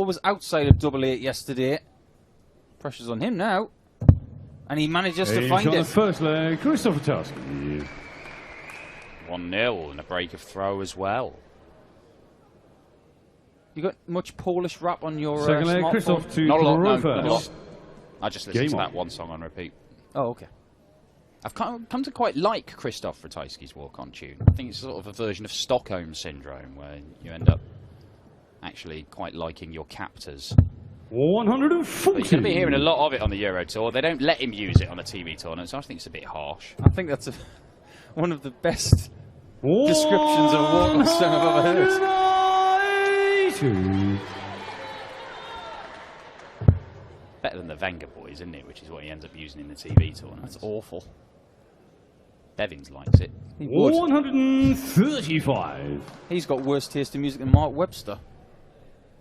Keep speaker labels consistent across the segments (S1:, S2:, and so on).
S1: was outside of double 8 yesterday. Pressure's on him now. And he manages to find it.
S2: The first leg, Ratajski.
S3: 1-0 and a break of throw as well.
S1: You got much Polish rap on your
S2: second leg,
S1: smartphone?
S2: to
S3: Not a lot, no, not a lot. I just listened to that one song on repeat.
S1: Oh, okay.
S3: I've come to quite like Krzysztof Ratajski's walk-on tune. I think it's sort of a version of Stockholm Syndrome, where you end up actually quite liking your captors.
S2: 140.
S3: But you're going to be hearing a lot of it on the Euro Tour. They don't let him use it on a TV tournament, so I think it's a bit harsh.
S1: I think that's one of the best descriptions of walk-on song I've ever heard.
S3: Better than the Venga Boys, isn't it? Which is what he ends up using in the TV tournament.
S1: That's awful.
S3: Bevins likes it.
S2: 135.
S1: He's got worse taste in music than Mark Webster.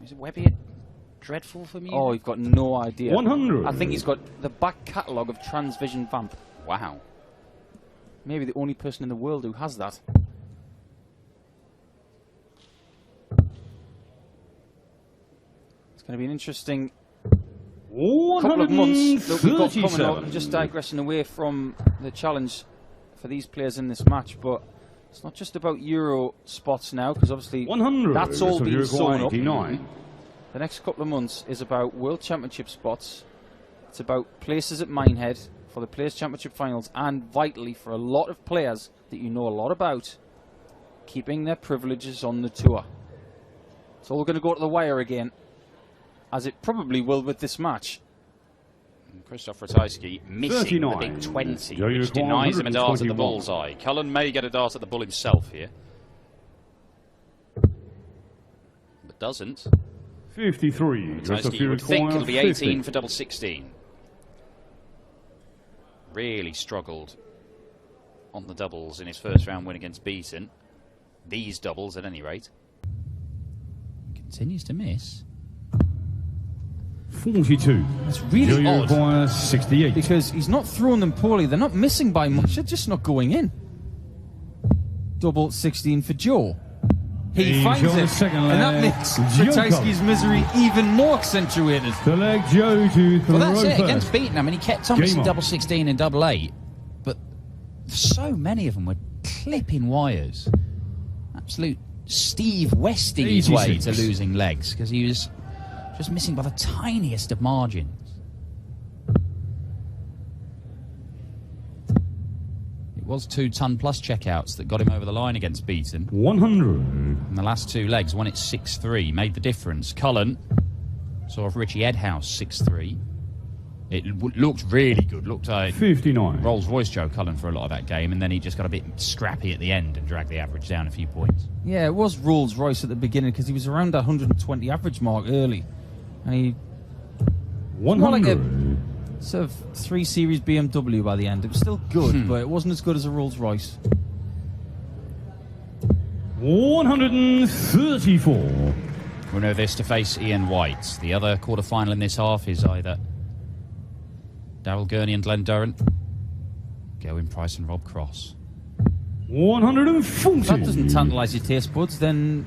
S3: Is Webby dreadful for music?
S1: Oh, you've got no idea.
S2: 100.
S1: I think he's got the back catalogue of Transvision Vamp.
S3: Wow.
S1: Maybe the only person in the world who has that. It's going to be an interesting couple of months that we've got coming up. I'm just digressing away from the challenge for these players in this match, but it's not just about Euro spots now, because obviously
S2: 100.
S1: that's all been sewn up.
S2: 89.
S1: The next couple of months is about World Championship spots. It's about places at Minehead for the Players' Championship finals, and vitally for a lot of players that you know a lot about, keeping their privileges on the tour. It's all going to go to the wire again, as it probably will with this match.
S3: Krzysztof Ratajski missing
S2: 39.
S3: the big 20, which denies him a dart at the bullseye. Cullen may get a dart at the bull himself here, but doesn't.
S2: 53.
S3: Ratajski, you would think it'll be 18 for double 16. Really struggled on the doubles in his first round win against Beaton. These doubles, at any rate. Continues to miss.
S2: 42.
S1: That's really odd.
S2: 68.
S1: Because he's not throwing them poorly. They're not missing by much. They're just not going in. Double 16 for Joe. He finds it. And that makes Ratajski's misery even more accentuated.
S2: The leg Joe to throw.
S3: Well, that's it. Against Beaton, I mean, he kept on missing double 16 and double 8. But so many of them were clipping wires. Absolute Steve Westing his way to losing legs, because he was just missing by the tiniest of margins. It was 2-ton-plus checkouts that got him over the line against Beaton.
S2: 100.
S3: And the last two legs won it 6-3, made the difference. Cullen saw Richie Edhouse 6-3. It looked really good. Looked like
S2: 59.
S3: Rolls-Royce Joe Cullen for a lot of that game, and then he just got a bit scrappy at the end and dragged the average down a few points.
S1: Yeah, it was Rolls-Royce at the beginning, because he was around that 120 average mark early. And he
S2: 100.
S1: Like a sort of 3 Series BMW by the end. It was still good, but it wasn't as good as a Rolls-Royce.
S2: 134.
S3: Winner of this to face Ian White. The other quarter-final in this half is either Daryl Gurney and Glenn Durrant, Gerwyn Price and Rob Cross.
S2: 140.
S1: If that doesn't tantalise your taste buds, then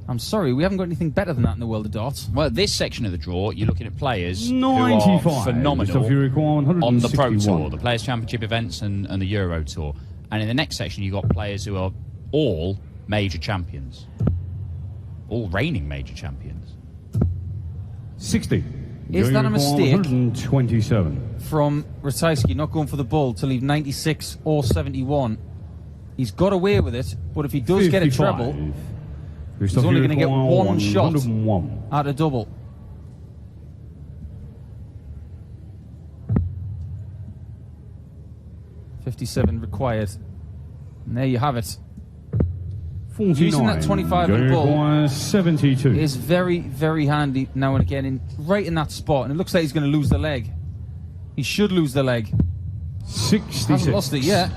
S1: I'm sorry, we haven't got anything better than that in the world of darts.
S3: Well, this section of the draw, you're looking at players
S2: 95.
S3: who are phenomenal on the Pro
S2: 161.
S3: Tour, the Players' Championship events and the Euro Tour. And in the next section, you've got players who are all major champions. All reigning major champions.
S2: 60.
S1: Is that a mistake
S2: 127.
S1: from Ratajski not going for the bull to leave 96 or 71? He's got away with it, but if he does
S2: 55.
S1: get a treble, he's only going to get one shot
S2: 101.
S1: at a double. $57 required. And there you have it.
S2: 49.
S1: Using that 25 and bull
S2: 72.
S1: is very, very handy now and again, right in that spot. And it looks like he's going to lose the leg. He should lose the leg.
S2: 66.
S1: Hasn't lost it yet.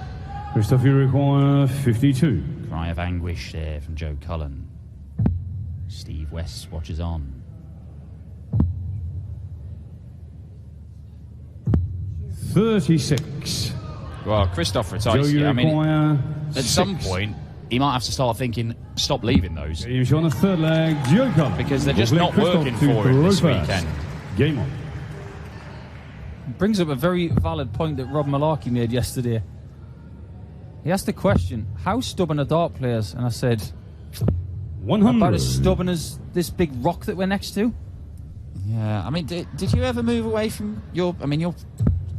S2: Christophe, you require 52.
S3: Cry of anguish there from Joe Cullen. Steve West watches on.
S2: 36.
S3: Well, Krzysztof Ratajski, I mean, at some point, he might have to start thinking, stop leaving those.
S2: Game's on the third leg. Joe Cullen.
S3: Because they're just
S2: will
S3: not
S2: play
S3: working
S2: Christoph
S3: for him this
S2: Rofas.
S3: weekend.
S2: Game on.
S1: Brings up a very valid point that Rob Malarkey made yesterday. He asked the question, how stubborn are dart players? And I said,
S2: 100.
S1: about as stubborn as this big rock that we're next to.
S3: Yeah, I mean, did you ever move away from your... I mean, your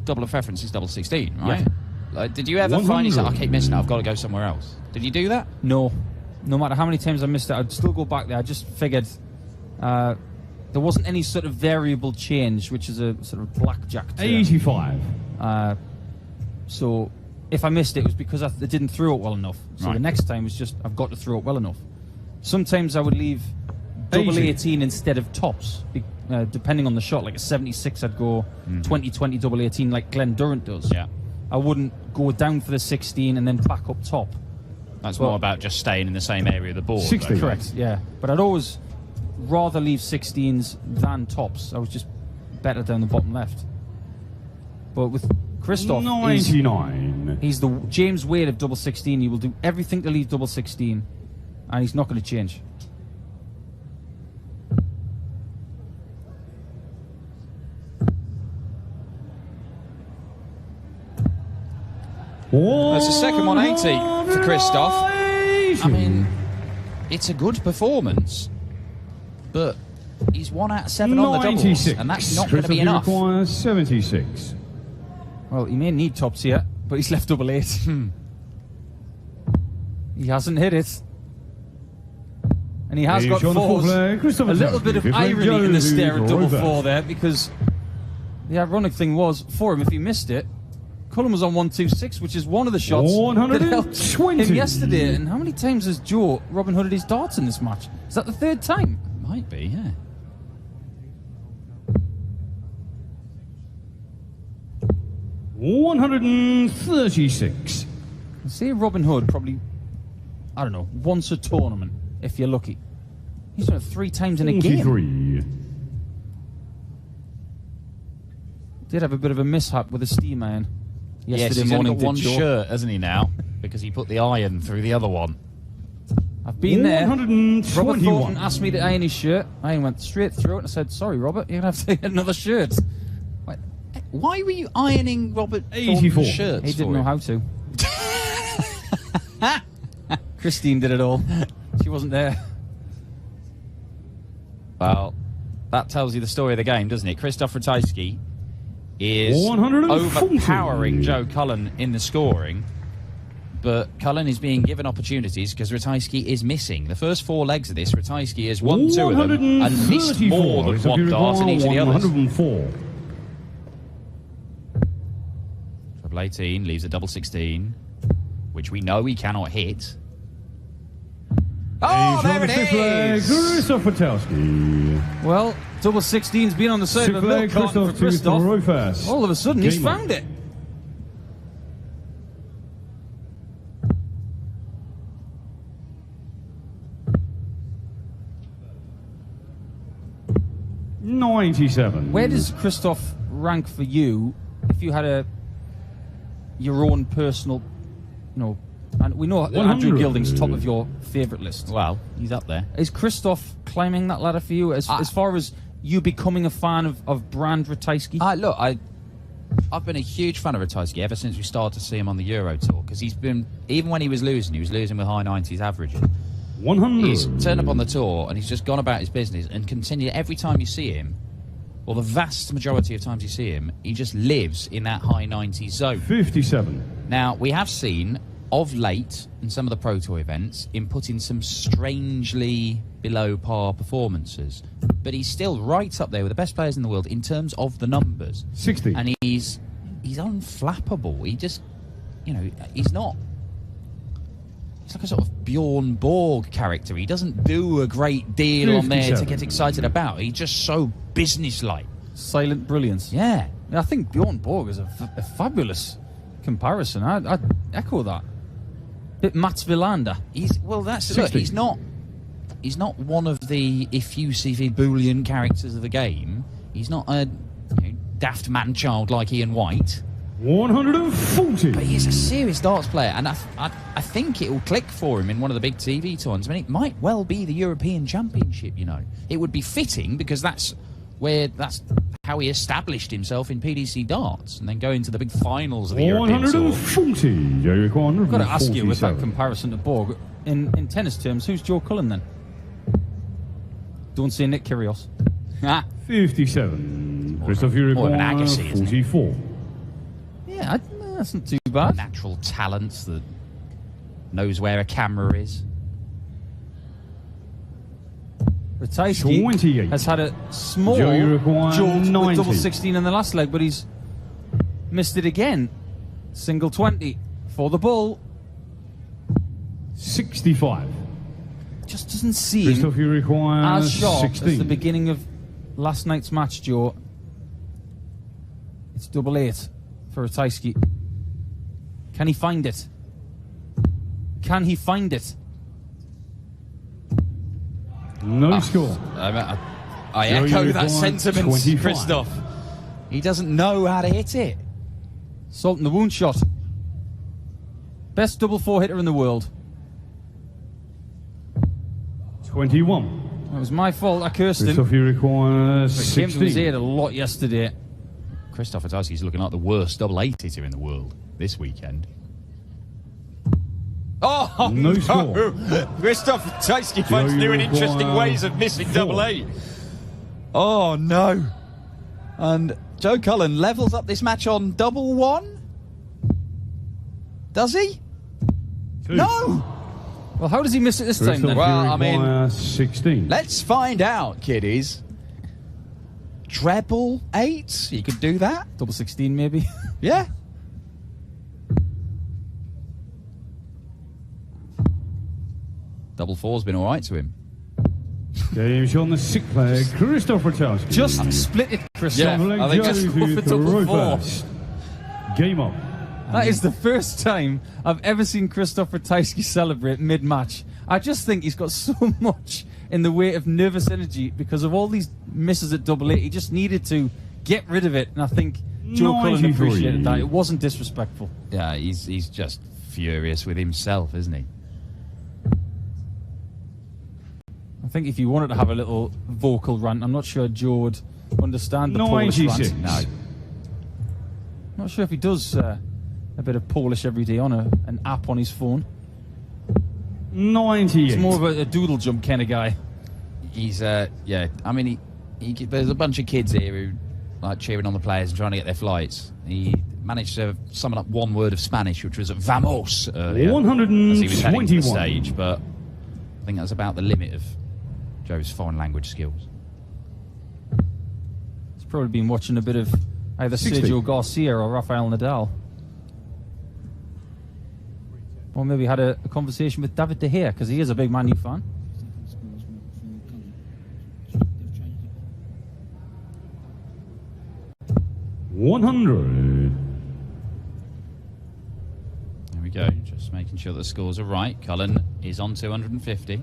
S3: double of preference is double 16, right?
S1: Yeah.
S3: Like, did you ever find yourself, I keep missing it, I've got to go somewhere else? Did you do that?
S1: No. No matter how many times I missed it, I'd still go back there. I just figured there wasn't any sort of variable change, which is a sort of blackjack term.
S2: 85.
S1: So if I missed it, it was because I didn't throw it well enough. So the next time was just, I've got to throw it well enough. Sometimes I would leave double 18 instead of tops, depending on the shot. Like a 76, I'd go 20-20 double 18 like Glenn Durrant does.
S3: Yeah.
S1: I wouldn't go down for the 16 and then back up top.
S3: That's more about just staying in the same area of the board.
S2: 60.
S1: Correct, yeah. But I'd always rather leave 16s than tops. I was just better down the bottom left. But with Christoph,
S2: 99.
S1: he's the James Wade of double 16. He will do everything to leave double 16, and he's not going to change.
S3: That's the second 180 for Christoph. I mean, it's a good performance, but he's 1 out of 7 on the doubles, and that's not going to be enough.
S2: Requires 76.
S1: Well, he may need tops here, but he's left double 8. He hasn't hit it. And he has got fours. A little bit of irony in the stare at double 4 there, because the ironic thing was, for him, if he missed it, Cullen was on 126, which is one of the shots that helped him yesterday. And how many times has Joe Robin Hooded his darts in this match? Is that the 3rd time?
S3: Might be, yeah.
S2: $136.
S1: See Robin Hood probably, I don't know, once a tournament, if you're lucky. He's done it 3 times in a game.
S2: 43.
S1: Did have a bit of a mishap with a steam iron yesterday
S3: he's
S1: morning.
S3: only got one shirt, hasn't he, now? Because he put the iron through the other one.
S1: I've been there.
S2: 121.
S1: Robert Thornton asked me to iron his shirt. I went straight through it and I said, sorry, Robert, you're going to have to get another shirt.
S3: Why were you ironing Robert
S2: 84.
S3: Thornton's shirts?
S1: He didn't know how to. Christine did it all. She wasn't there.
S3: Well, that tells you the story of the game, doesn't it? Christoph Ratajski is
S2: 140.
S3: overpowering Joe Cullen in the scoring, but Cullen is being given opportunities because Ratajski is missing. The first 4 legs of this, Ratajski has won 2 of them and missed more than 1 dart in each of the others.
S2: 104.
S3: Double 18 leaves a double 16, which we know he cannot hit. Oh, there it is!
S2: Christoph Ratajski.
S1: Well, double 16's been on the side of the milk carton for Christoph.
S2: Rofas.
S1: All of a sudden, he's found it.
S2: $97.
S1: Where does Christoph rank for you if you had your own personal, and we know that Andrew
S2: 100.
S1: Gilding's top of your favourite list.
S3: Well, he's up there.
S1: Is Christoph climbing that ladder for you as far as you becoming a fan of Brand Ratajski?
S3: Look, I've been a huge fan of Ratajski ever since we started to see him on the Euro Tour, because he's been, even when he was losing with high 90s averages.
S2: 100.
S3: He's turned up on the tour and he's just gone about his business and continued. Every time you see him, or the vast majority of times you see him, he just lives in that high 90s zone.
S2: 57.
S3: Now, we have seen of late in some of the Pro Tour events him put in some strangely below par performances, but he's still right up there with the best players in the world in terms of the numbers.
S2: 60.
S3: And he's unflappable. He just, he's not. He's like a sort of Bjorn Borg character. He doesn't do a great deal on there to get excited about. He's just so businesslike.
S1: Silent brilliance.
S3: Yeah.
S1: I think Bjorn Borg is a fabulous comparison. I'd echo that. Bit Mats Wilander.
S3: Look, he's not one of the effusive ebullient characters of the game. He's not a daft man-child like Ian White.
S2: 140.
S3: But he's a serious darts player, and I think it will click for him in one of the big TV tournaments. I mean, it might well be the European Championship, you know. It would be fitting, because that's how he established himself in PDC darts, and then go into the big finals of the European Tour.
S2: 140.
S1: I've got to ask you, with that comparison to Borg, in tennis terms, who's Joe Cullen then? Don't say Nick Kyrgios.
S2: 57. Christoph
S3: more of an
S2: Uruguay,
S3: Agassi, isn't it?
S2: 44.
S1: Yeah, that's not too bad.
S3: Natural talents that knows where a camera is.
S1: Ratajski
S2: 28.
S1: has had a small
S2: Joe Uruguay,
S1: jolt with
S2: 90.
S1: double 16 in the last leg, but he's missed it again. Single 20 for the bull.
S2: 65.
S1: Just doesn't seem
S2: Christoph Uruguay,
S1: as sharp
S2: 16.
S1: as the beginning of last night's match, Joe. It's double 8 for Ratajski. Can he find it? Can he find it?
S2: No score.
S3: I
S2: Joe
S3: echo
S2: Uruguay,
S3: that sentiment,
S2: 25.
S3: Christoph. He doesn't know how to hit it.
S1: Salt in the wound shot. Best double 4 hitter in the world.
S2: 21.
S1: It was my fault. I cursed him.
S2: Christoph Uruguay,
S1: It came to his
S2: 16.
S1: head a lot yesterday.
S3: Christoph Ratajski's looking like the worst double 8 hitter in the world this weekend. Oh,
S2: No score.
S3: Christoph Ratajski finds
S2: Joe
S3: new and
S2: Uruguay,
S3: interesting ways of missing
S2: 4.
S3: double 8. Oh, no. And Joe Cullen levels up this match on double 1? Does he?
S2: 2.
S3: No!
S1: Well, how does he miss it this time
S2: Christoph
S1: then?
S3: Well, I mean,
S2: Uruguay, 16.
S3: Let's find out, kiddies. Treble 8? You could do that?
S1: Double 16 maybe.
S3: Yeah. Double 4's been all right to him.
S2: Game's on the 6th leg. Christoph Ratajski.
S1: Just split it, Christoph.
S3: Yeah, I think
S1: just
S3: just
S1: go for double 4.
S2: Game up.
S1: That is the first time I've ever seen Christoph Ratajski celebrate mid-match. I just think he's got so much in the way of nervous energy because of all these misses at double 8. He just needed to get rid of it, and I think Joe Cullen
S2: 93.
S1: appreciated that. It wasn't disrespectful.
S3: Yeah, he's just furious with himself, isn't he?
S1: I think if you wanted to have a little vocal rant, I'm not sure Joe would understand the Polish
S2: 96.
S1: rant.
S3: No.
S1: Not sure if he does a bit of Polish every day on an app on his phone.
S2: 98.
S1: He's more of a doodle jump kind of guy.
S3: He's yeah. I mean, there's a bunch of kids here who like cheering on the players and trying to get their flights. He managed to summon up one word of Spanish, which was "vamos" earlier, as he was heading to the
S2: 121.
S3: stage. But I think that's about the limit of Joe's foreign language skills.
S1: He's probably been watching a bit of either
S2: 60.
S1: Sergio Garcia or Rafael Nadal. Or maybe had a conversation with David De Gea, because he is a big Man U fan.
S2: $100.
S3: There we go. Just making sure the scores are right. Cullen is on 250.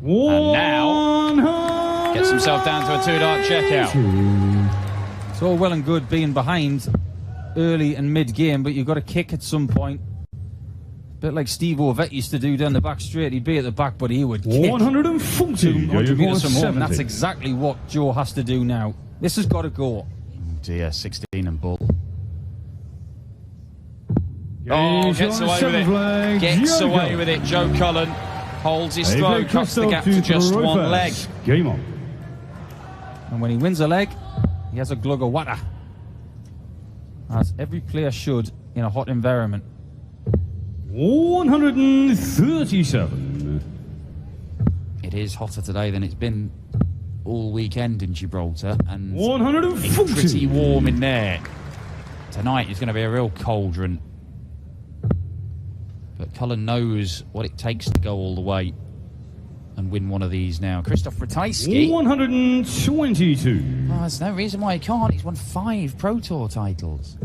S2: And
S3: now gets himself down to a 2-dart checkout.
S1: It's all well and good being behind early and mid-game, but you've got to kick at some point. A bit like Steve Ovett used to do down the back straight. He'd be at the back, but he would kick
S2: 140.
S1: 200 metres from home.
S2: 70.
S1: That's exactly what Joe has to do now. This has got to go.
S3: Oh dear, 16 and ball.
S2: Game's
S3: Gets
S2: on
S3: away
S2: the
S3: with it.
S2: 7th leg.
S3: Gets
S2: Joe
S3: away
S2: Cullen.
S3: with it. Joe Cullen holds his
S2: They
S3: throw,
S2: play
S3: cuts the
S2: Christoph
S3: gap to just
S2: Tutorofas.
S3: one leg.
S2: Game on.
S1: And when he wins a leg, he has a glug of water. As every player should in a hot environment.
S2: 137.
S3: It is hotter today than it's been all weekend in Gibraltar, and
S2: 140.
S3: pretty warm in there. Tonight is going to be a real cauldron. But Cullen knows what it takes to go all the way and win one of these now. Christoph Ratajski.
S2: 122.
S3: Oh, there's no reason why he can't. He's won 5 Pro Tour titles.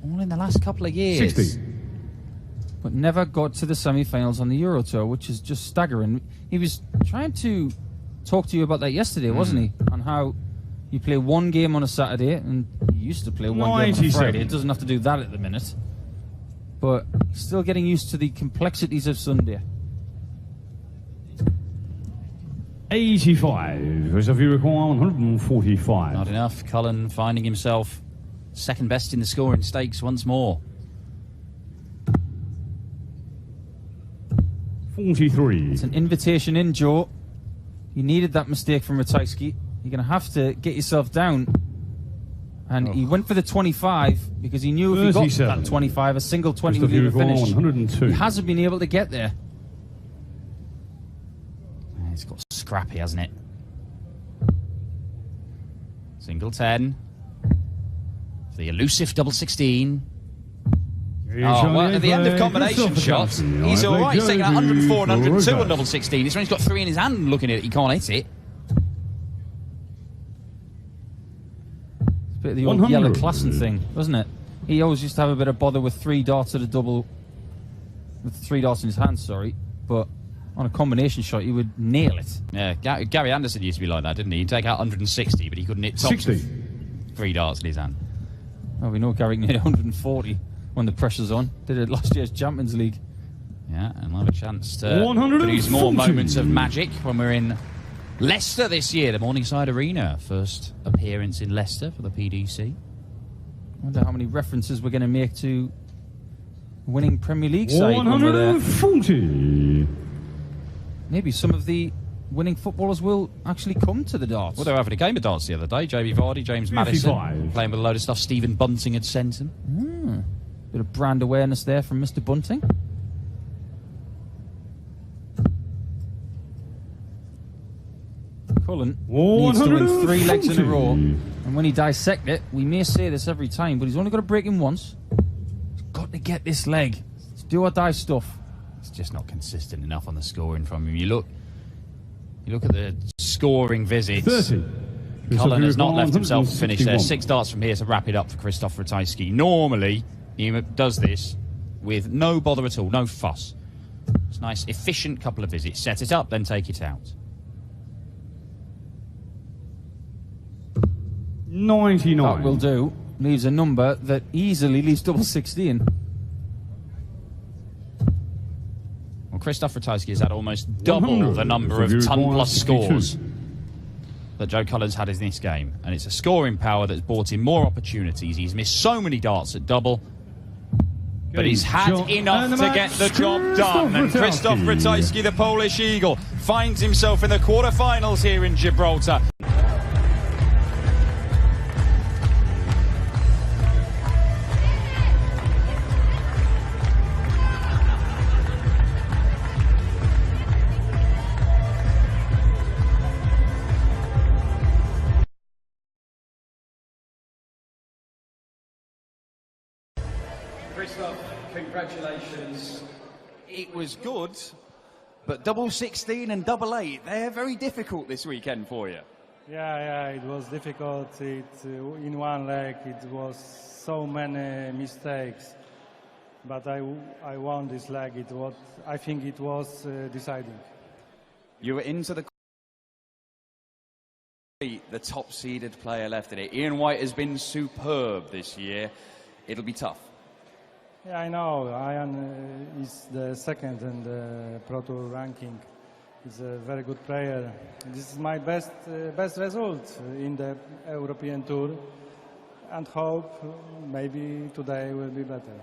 S3: All in the last couple of years.
S2: 60.
S1: But never got to the semi-finals on the Euro Tour, which is just staggering. He was trying to talk to you about that yesterday, wasn't he? On how you play one game on a Saturday and used to play one game on Friday. It doesn't have to do that at the minute. But still getting used to the complexities of Sunday.
S2: 85. As if you require 145.
S3: Not enough. Cullen finding himself second best in the scoring stakes once more.
S2: 43.
S1: It's an invitation in, Joe. You needed that mistake from Ratajski. You're going to have to get yourself down. And he went for the 25 because he knew if he got that 25, a single 20 would leave a finish.
S2: 102.
S1: He hasn't been able to get there.
S3: It's got scrappy, hasn't it? Single 10. The elusive double 16. Oh, well, at the end of combination shots, he's all right. He's taking 104 and 102 on double 16. He's got 3 in his hand looking at it. He can't hit it.
S1: It's a bit of the old yellow Klassen thing, wasn't it? He always used to have a bit of bother with 3 darts at a double, with 3 darts in his hand, sorry. But on a combination shot, he would nail it.
S3: Yeah, Gary Anderson used to be like that, didn't he? He'd take out 160, but he couldn't hit tops with 3 darts in his hand.
S1: Well, we know Gary can hit 140 when the pressure's on. Did it last year's Champions League.
S3: Yeah, and we'll have a chance to produce more moments of magic when we're in Leicester this year, the Morningside Arena. First appearance in Leicester for the PDC.
S1: I wonder how many references we're going to make to winning Premier League side when we're there.
S2: 140.
S1: Maybe some of the winning footballers will actually come to the darts.
S3: Well, they were having a game of darts the other day. Jamie Vardy, James
S2: 55.
S3: Maddison, playing with a load of stuff Stephen Bunting had sent him.
S1: Bit of brand awareness there from Mr. Bunting. Cullen needs to win 3 legs in a row. And when he dissect it, we may say this every time, but he's only got to break him once. He's got to get this leg. It's do or die stuff.
S3: It's just not consistent enough on the scoring from him. You look at the scoring visits.
S2: 30.
S3: Cullen has not left himself to finish there. 6 darts from here to wrap it up for Christoph Ratajski. Normally, he does this with no bother at all, no fuss. It's a nice, efficient couple of visits. Set it up, then take it out.
S2: 99.
S1: That will do. Leaves a number that easily leaves double 16.
S3: Well, Christoph Ratajski has had almost double the number of ton-plus scores that Joe Cullen's had in this game. And it's a scoring power that's brought him more opportunities. He's missed so many darts at double, but he's had enough to get the job done. And Christoph Ratajski, the Polish Eagle, finds himself in the quarter-finals here in Gibraltar.
S4: Christoph, congratulations.
S3: It was good, but double 16 and double 8, they're very difficult this weekend for you.
S5: Yeah, it was difficult. In one leg, it was so many mistakes. But I won this leg. I think it was deciding.
S3: You were into the top-seeded player left in it. Ian White has been superb this year. It'll be tough.
S5: Yeah, I know. Ian is the second in the Pro Tour ranking. He's a very good player. This is my best result in the European Tour, and hope maybe today will be better.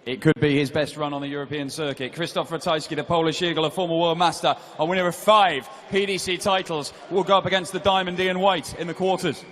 S4: It could be his best run on the European circuit. Christoph Ratajski, the Polish Eagle, a former world master, a winner of 5 PDC titles, will go up against the Diamond Ian White in the quarters.